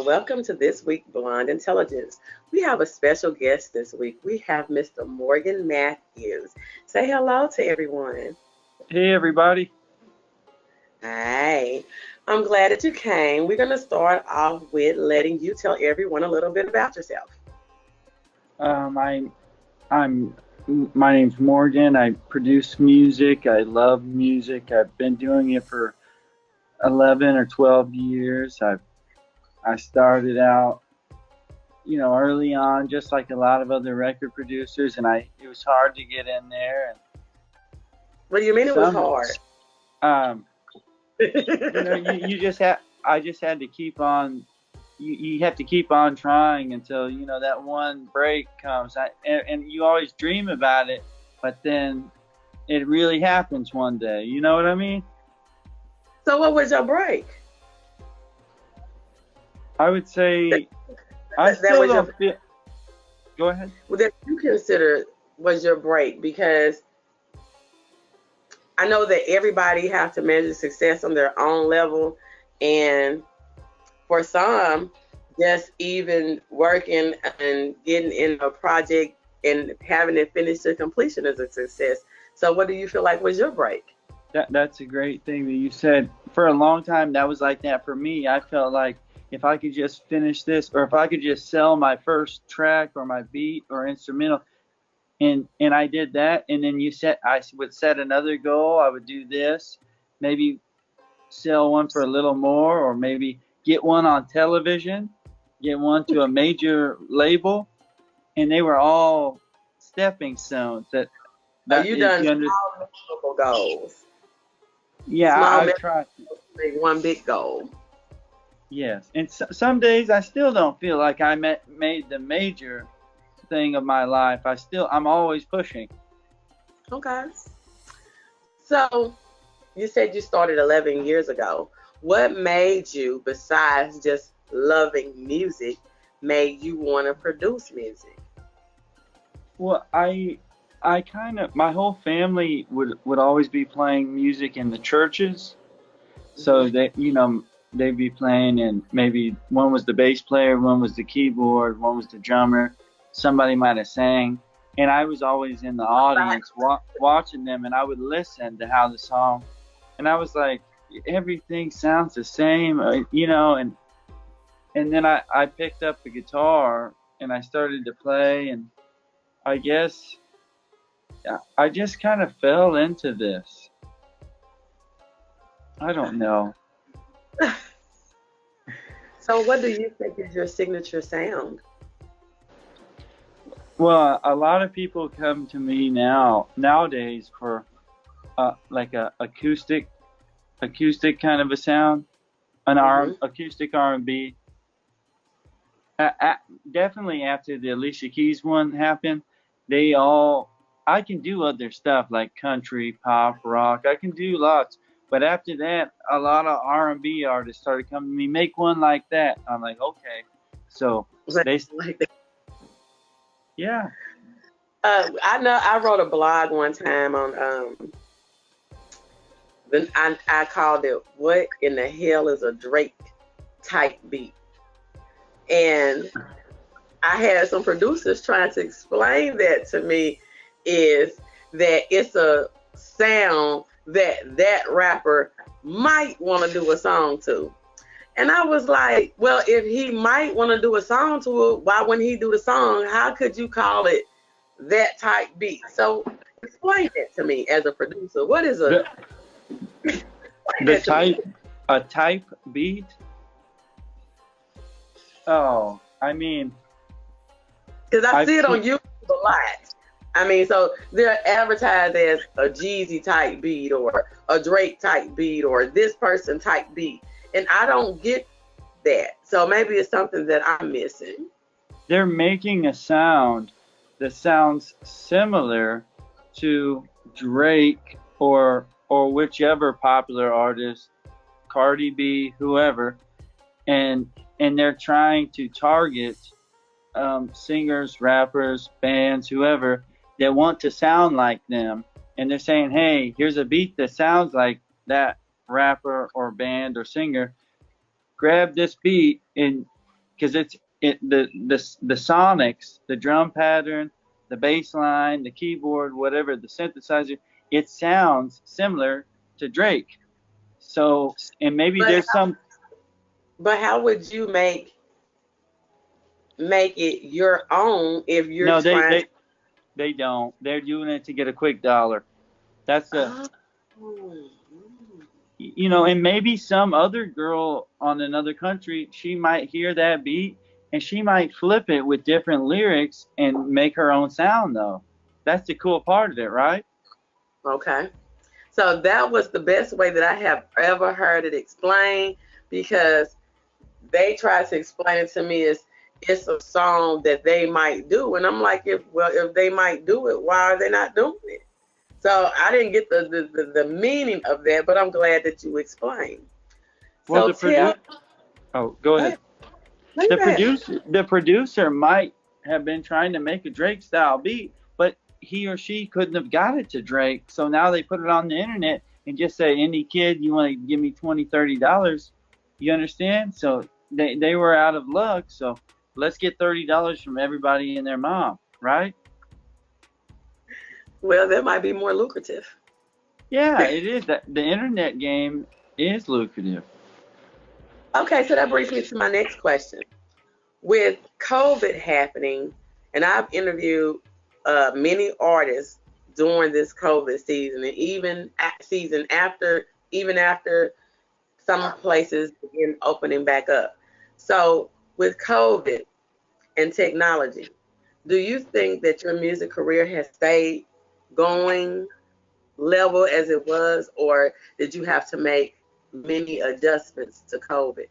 welcome to this week Blonde Intelligence. We have a special guest this week. We have Mr. Morgan Matthews. Say hello to everyone. Hey, everybody. Hi, I'm glad that you came. We're going to start off with letting you tell everyone a little bit about yourself. I'm my name's Morgan. I produce music. I love music. I've been doing it for 11 or 12 years. I started out, early on, just like a lot of other record producers, and it was hard to get in there. And What do you mean it was hard? um, you just had I just had to keep on. You have to keep on trying until that one break comes. And you always dream about it, but then it really happens one day. You know what I mean? So what was your break? I would say I still don't feel. Go ahead. Well, that you consider was your break, because I know that everybody has to measure success on their own level, and for some, just even working and getting in a project and having it finished to completion is a success. So what do you feel like was your break? That's a great thing that you said. For a long time, that was like that for me. I felt like if I could just finish this, or if I could just sell my first track or my beat or instrumental, and I did that, and then I would set another goal. I would do this, maybe sell one for a little more, or maybe get one on television, get one to a major label, and they were all stepping stones. You done small measurable goals. Yeah, I tried. Make one big goal. Yes, and some days I still don't feel like I made the major thing of my life. I'm always pushing. Okay. So you said you started 11 years ago. What made you, besides just loving music, made you want to produce music? Well, I kind of, my whole family would always be playing music in the churches. So they'd be playing, and maybe one was the bass player, one was the keyboard, one was the drummer. Somebody might have sang, and I was always in the audience watching them, and I would listen to how the song, and I was like, everything sounds the same, and then I picked up the guitar and I started to play, and I guess I just kind of fell into this. I don't know. So what do you think is your signature sound? Well, a lot of people come to me nowadays for like a acoustic kind of a sound, acoustic R&B. Definitely after the Alicia Keys one happened, I can do other stuff like country, pop, rock. I can do lots. But after that, a lot of R&B artists started coming to me, make one like that. I'm like, okay. So they like that. Yeah. I know I wrote a blog one time on I called it "What in the Hell is a Drake Type Beat?" And I had some producers trying to explain that to me, is that it's a sound that rapper might want to do a song to. And I was like, well, if he might want to do a song to it, why wouldn't he do the song? How could you call it that type beat? So explain that to me as a producer. What is a type beat? Oh, I mean, because I see it on YouTube a lot. I mean, so they're advertised as a Jeezy type beat or a Drake type beat or this person type beat. And I don't get that. So maybe it's something that I'm missing. They're making a sound that sounds similar to Drake or whichever popular artist, Cardi B, whoever, and they're trying to target singers, rappers, bands, whoever that want to sound like them, and they're saying, hey, here's a beat that sounds like that rapper or band or singer. Grab this beat and because the sonics, the drum pattern, the bass line, the keyboard, whatever, the synthesizer, it sounds similar to Drake. So, and maybe But there's some. But how would you make it your own if you're No, trying? they don't. They're doing it to get a quick dollar. That's the. Oh. You know, and maybe some other girl on another country, she might hear that beat and she might flip it with different lyrics and make her own sound, though. That's the cool part of it, right? Okay. So that was the best way that I have ever heard it explained, because they tried to explain it to me as it's a song that they might do. And I'm like, if they might do it, why are they not doing it? So I didn't get the meaning of that, but I'm glad that you explained. Well, So go ahead. The producer might have been trying to make a Drake style beat, but he or she couldn't have got it to Drake. So now they put it on the internet and just say, any kid, you want to give me $20, $30? You understand? So they were out of luck. So let's get $30 from everybody and their mom, right? Well, that might be more lucrative. Yeah, it is. The internet game is lucrative. Okay, so that brings me to my next question. With COVID happening, and I've interviewed many artists during this COVID season, and even after some places begin opening back up. So with COVID and technology, do you think that your music career has stayed going level as it was, or did you have to make many adjustments to COVID?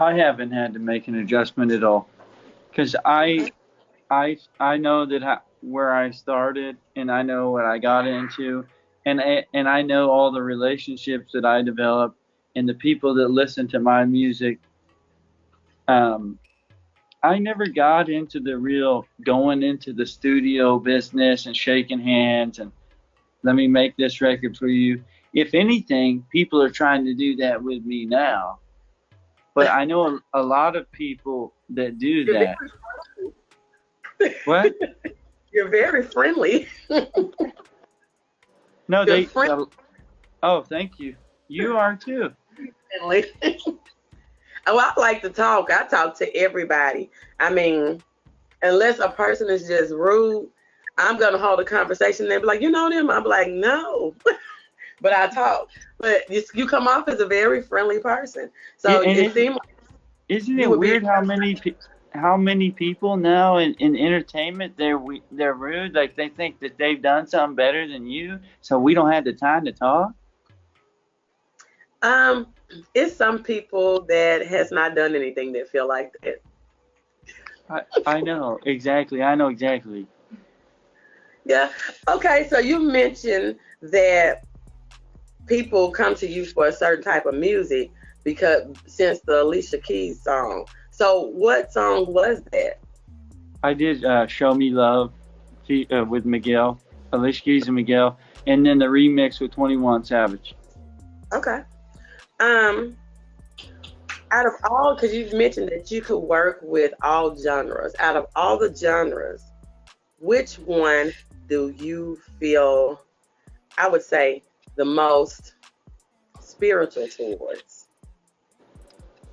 I haven't had to make an adjustment at all, because I know that where I started, and I know what I got into, and I know all the relationships that I developed and the people that listen to my music. I never got into the real going into the studio business and shaking hands and let me make this record for you. If anything, people are trying to do that with me now. But I know a lot of people that do that. What? You're very friendly. No, oh, thank you. You are too. Friendly. Oh, I like to talk. I talk to everybody. I mean, unless a person is just rude, I'm going to hold a conversation and they'll be like, you know them? I'm like, no. But I talk. But you come off as a very friendly person. So it seems like, isn't it weird how many people now in entertainment, they're rude? Like they think that they've done something better than you, so we don't have the time to talk? It's some people that has not done anything that feel like that. I know exactly. I know exactly. Yeah. Okay. So you mentioned that people come to you for a certain type of music since the Alicia Keys song. So what song was that? I did "Show Me Love" with Miguel, Alicia Keys and Miguel, and then the remix with 21 Savage. Okay. Out of all, because you've mentioned that you could work with all genres. Out of all the genres, which one do you feel, I would say, the most spiritual towards?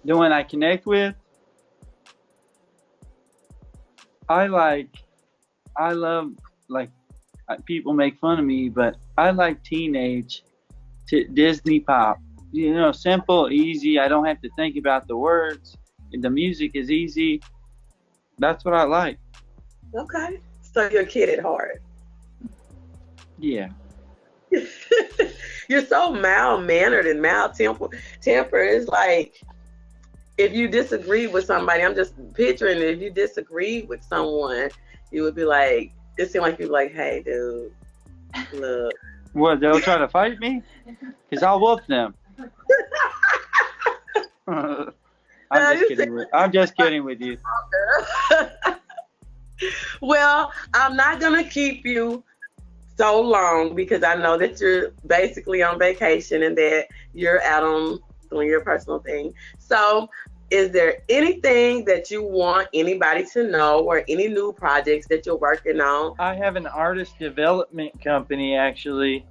The one I connect with? I love, people make fun of me, but I like teenage Disney pop. You know, simple, easy. I don't have to think about the words. The music is easy. That's what I like. Okay. So you're a kid at heart. Yeah. You're so mild-mannered and mild-tempered. It's like, if you disagree with somebody, I'm just picturing it. If you disagree with someone, you would be like, it seemed like you'd be like, hey, dude, look. What, they'll try to fight me? Because I'll whoop them. I'm just kidding with you. Well, I'm not going to keep you so long because I know that you're basically on vacation and that you're out on doing your personal thing. So is there anything that you want anybody to know, or any new projects that you're working on? I have an artist development company actually,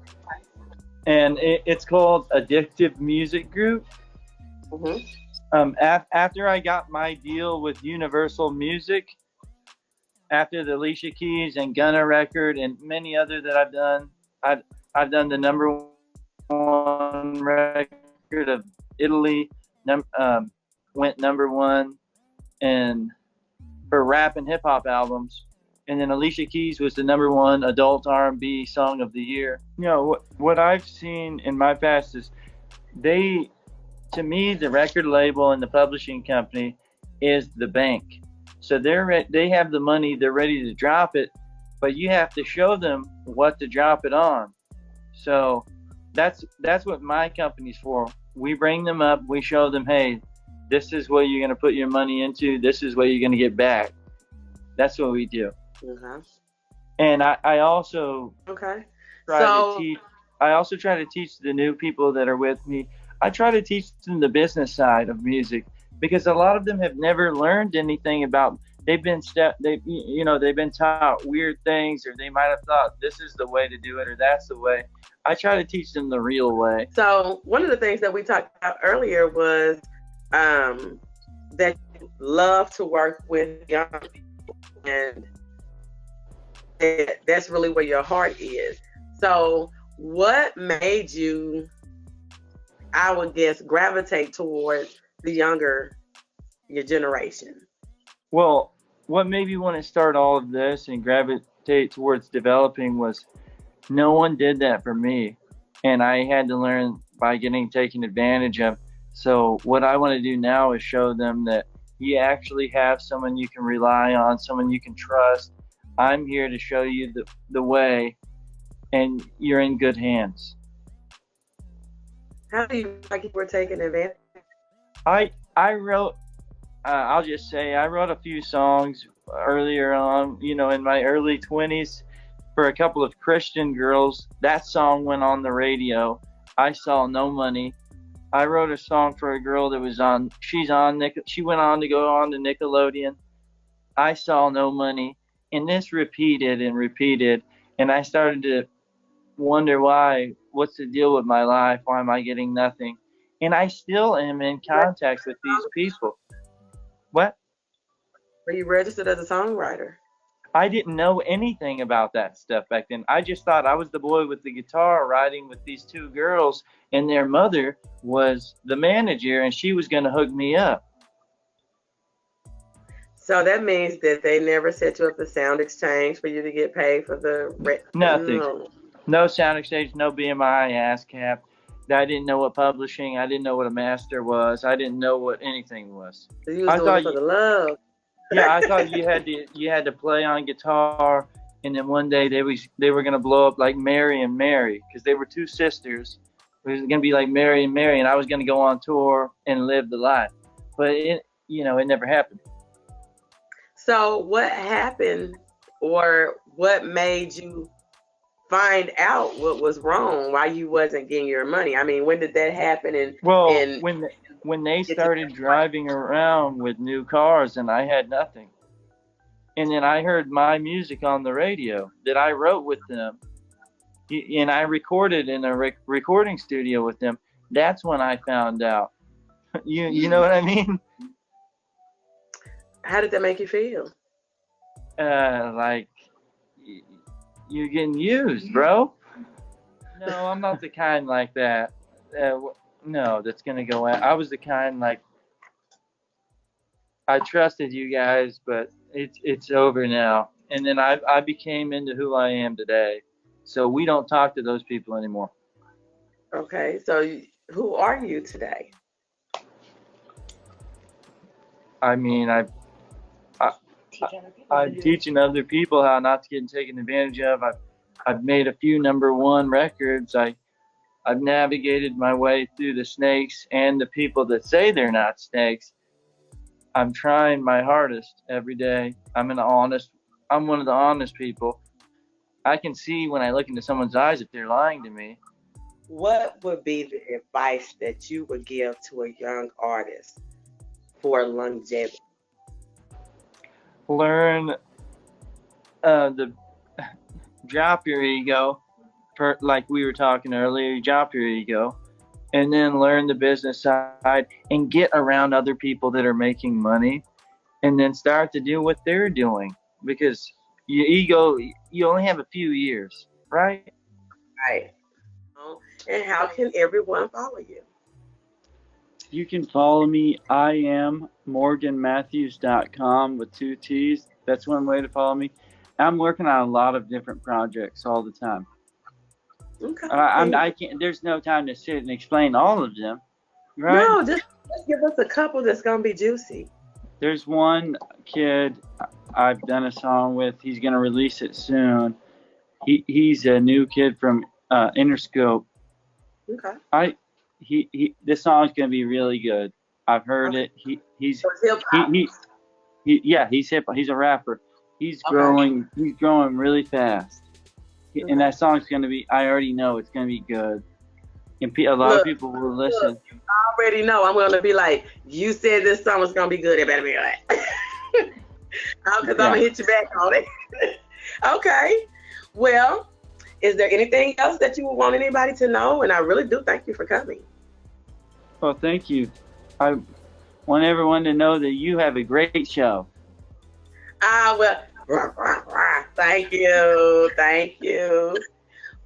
and it's called Addictive Music Group. After I got my deal with Universal Music, after the Alicia Keys and Gunna record and many other that I've done, I've done the #1 record of Italy, went #1, and for rap and hip hop albums. And then Alicia Keys was the #1 adult R&B song of the year. You know, what I've seen in my past is to me, the record label and the publishing company is the bank. So they have the money, they're ready to drop it, but you have to show them what to drop it on. So that's what my company's for. We bring them up, we show them, hey, this is what you're going to put your money into, this is what you're going to get back. That's what we do. And I also try to teach the new people that are with me. I try to teach them the business side of music, because a lot of them have never learned anything about. They've been taught weird things, or they might have thought this is the way to do it or that's the way. I try to teach them the real way. So one of the things that we talked about earlier was that you love to work with young people, and that's really where your heart is. So what made you, I would guess, gravitate towards your generation? Well, what made me want to start all of this and gravitate towards developing was no one did that for me, and I had to learn by getting taken advantage of. So what I want to do now is show them that you actually have someone you can rely on, someone you can trust. I'm here to show you the way, and you're in good hands. How do you like you were taking advantage? I wrote, I'll just say, I wrote a few songs earlier on, in my early 20s for a couple of Christian girls. That song went on the radio. I saw no money. I wrote a song for a girl that was she went on to go on to Nickelodeon. I saw no money. And this repeated and repeated. And I started to wonder what's the deal with my life? Why am I getting nothing? And I still am in contact with these people. What? Were you registered as a songwriter? I didn't know anything about that stuff back then. I just thought I was the boy with the guitar riding with these two girls, and their mother was the manager, and she was going to hook me up. So that means that they never set you up a sound exchange for you to get paid for the nothing. No sound exchange, no BMI, ASCAP. I didn't know what publishing. I didn't know what a master was. I didn't know what anything was. So you was doing it for the love. Yeah, I thought you had to play on guitar, and then one day they were gonna blow up like Mary and Mary, because they were two sisters. It was gonna be like Mary and Mary, and I was gonna go on tour and live the life. But it never happened. So what happened, or what made you find out what was wrong, why you wasn't getting your money? I mean, when did that happen? When they started driving around with new cars and I had nothing. And then I heard my music on the radio that I wrote with them, and I recorded in a recording studio with them. That's when I found out. You know what I mean? How did that make you feel? Like you're getting used, bro. No, I'm not the kind like that. No, that's gonna go out. I was the kind like I trusted you guys, but it's over now. And then I became into who I am today. So we don't talk to those people anymore. Okay, so who are you today? I mean, I'm teaching other people how not to get taken advantage of. I've made a few #1 records. I've navigated my way through the snakes and the people that say they're not snakes. I'm trying my hardest every day. I'm one of the honest people. I can see when I look into someone's eyes if they're lying to me. What would be the advice that you would give to a young artist for longevity? Learn the drop your ego, like we were talking earlier. Drop your ego, and then learn the business side and get around other people that are making money, and then start to do what they're doing, because your ego, you only have a few years, right? Right. And how can everyone follow you? You can follow me. I am morganmatthews.com with 2 T's. That's one way to follow me. I'm working on a lot of different projects all the time. Okay. I can't. There's no time to sit and explain all of them, right? No, just give us a couple that's gonna be juicy. There's one kid I've done a song with. He's gonna release it soon. He's a new kid from Interscope. Okay. This song's gonna be really good. I've heard it. He's hip-hop. he's hip. He's a rapper. He's growing. He's growing really fast. And that song's gonna be. I already know it's gonna be good. And a lot of people will listen. Look, I already know. I'm gonna be like, you said this song was gonna be good. It better be good. Because I'm gonna hit you back on it. Okay. Well, is there anything else that you would want anybody to know? And I really do thank you for coming. Well, thank you. I want everyone to know that you have a great show. Well, thank you. Thank you.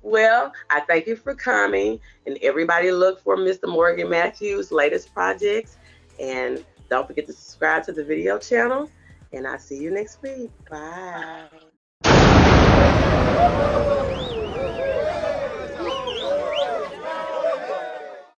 Well, I thank you for coming. And everybody look for Mr. Morgan Matthews' latest projects. And don't forget to subscribe to the video channel. And I'll see you next week. Bye.